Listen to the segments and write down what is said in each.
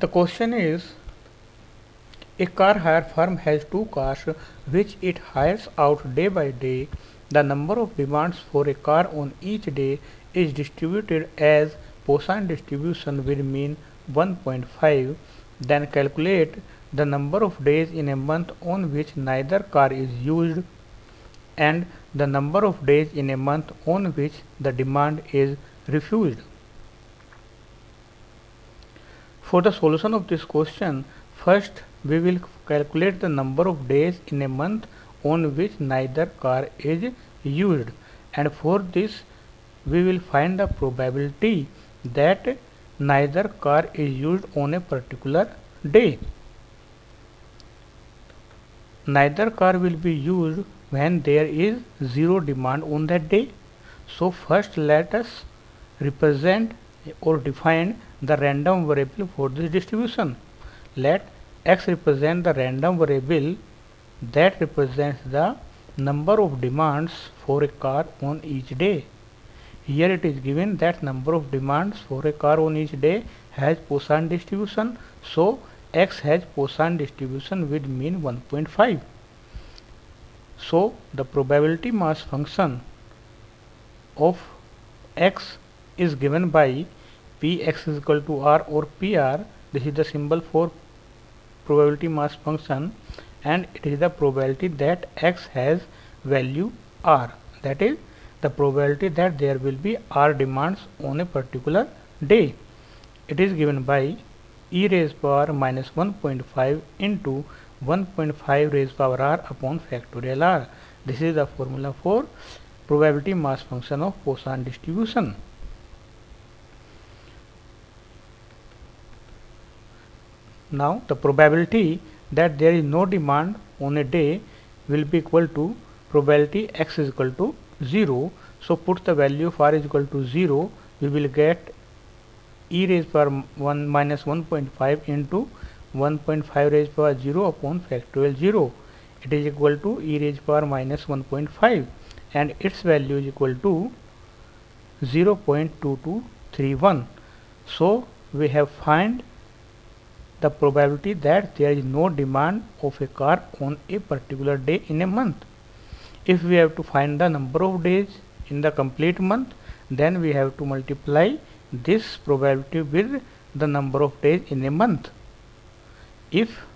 The question is, a car hire firm has two cars which it hires out day by day. The number of demands for a car on each day is distributed as Poisson distribution with mean 1.5. Then calculate the number of days in a month on which neither car is used and the number of days in a month on which the demand is refused. For the solution of this question, first we will calculate the number of days in a month on which neither car is used, and for this we will find the probability that neither car is used on a particular day. Neither car will be used when there is zero demand on that day. So first let us represent or define the random variable for this distribution. Let x represent the random variable that represents the number of demands for a car on each day. Here it is given that number of demands for a car on each day has Poisson distribution. So x has Poisson distribution with mean 1.5. So the probability mass function of x is given by Px is equal to r or Pr. This is the symbol for probability mass function, and it is the probability that x has value r. That is the probability that there will be r demands on a particular day. It is given by e raised power minus 1.5 into 1.5 raised power r upon factorial r. This is the formula for probability mass function of Poisson distribution. Now the probability that there is no demand on a day will be equal to probability x is equal to 0. So put the value of r is equal to 0, we will get e raised power 1 minus 1.5 into 1.5 raised power 0 upon factorial 0. It is equal to e raised power minus 1.5 and its value is equal to 0.2231. So we have found the probability that there is no demand of a car on a particular day in a month. If we have to find the number of days in the complete month, then we have to multiply this probability with the number of days in a month. If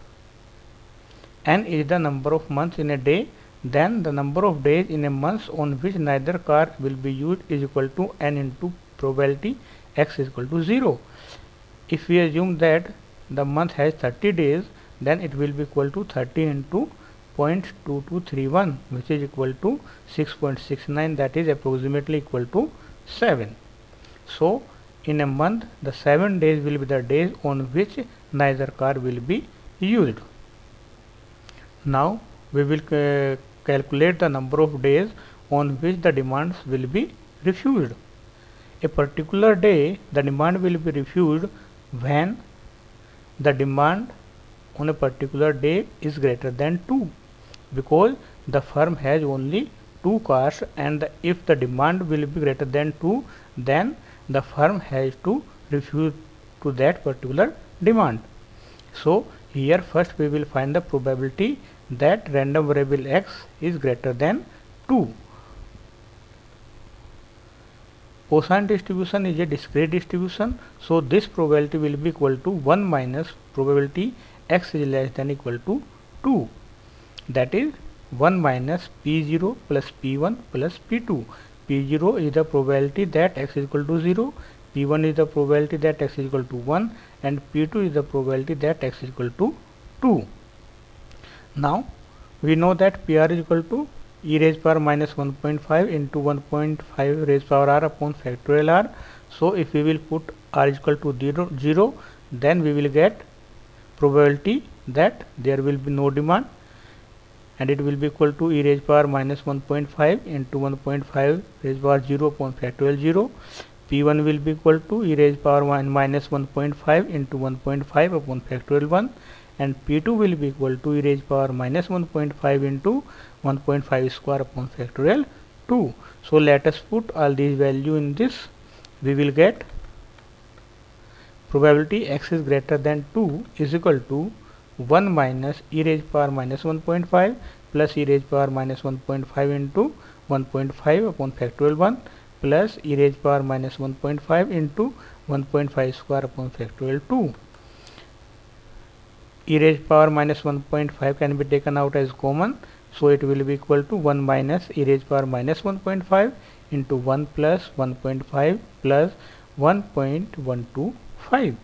n is the number of months in a day, then the number of days in a month on which neither car will be used is equal to n into probability x is equal to 0. If we assume that the month has 30 days, then it will be equal to 30 into 0.2231, which is equal to 6.69, that is approximately equal to 7. So in a month the 7 days will be the days on which neither car will be used. Now we will calculate the number of days on which the demands will be refused. A particular day the demand will be refused when the demand on a particular day is greater than 2, because the firm has only 2 cars, and if the demand will be greater than 2, then the firm has to refuse to that particular demand. So here first we will find the probability that random variable x is greater than 2. Poisson distribution is a discrete distribution, so this probability will be equal to 1 minus probability x is less than equal to 2. That is 1 minus p0 plus p1 plus p2. p0 is the probability that x is equal to 0, p1 is the probability that x is equal to 1, and p2 is the probability that x is equal to 2. Now we know that pr is equal to e raised power minus 1.5 into 1.5 raised power r upon factorial r. So if we will put r is equal to 0, then we will get probability that there will be no demand, and it will be equal to e raised power minus 1.5 into 1.5 raised power 0 upon factorial 0. p1 will be equal to e raised power minus 1.5 into 1.5 upon factorial 1, and p2 will be equal to e raised power minus 1.5 into 1.5 square upon factorial 2. So let us put all these value in this. We will get probability x is greater than 2 is equal to 1 minus e raised power minus 1.5 plus e raised power minus 1.5 into 1.5 upon factorial 1 plus e raised power minus 1.5 into 1.5 square upon factorial 2. E raised power minus 1.5 can be taken out as common, so it will be equal to 1 minus e raised power minus 1.5 into 1 plus 1.5 plus 1.125,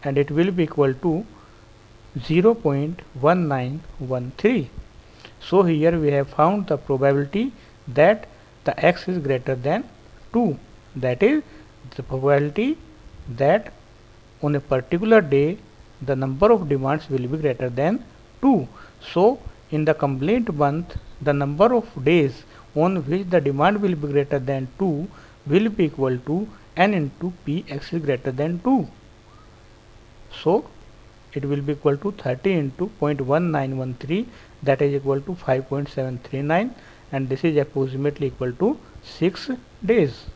and it will be equal to 0.1913. So here we have found the probability that the x is greater than 2, that is the probability that on a particular day the number of demands will be greater than 2. So in the complaint month, the number of days on which the demand will be greater than 2 will be equal to n into p x is greater than 2. So it will be equal to 30 into 0.1913, that is equal to 5.739, and this is approximately equal to 6 days.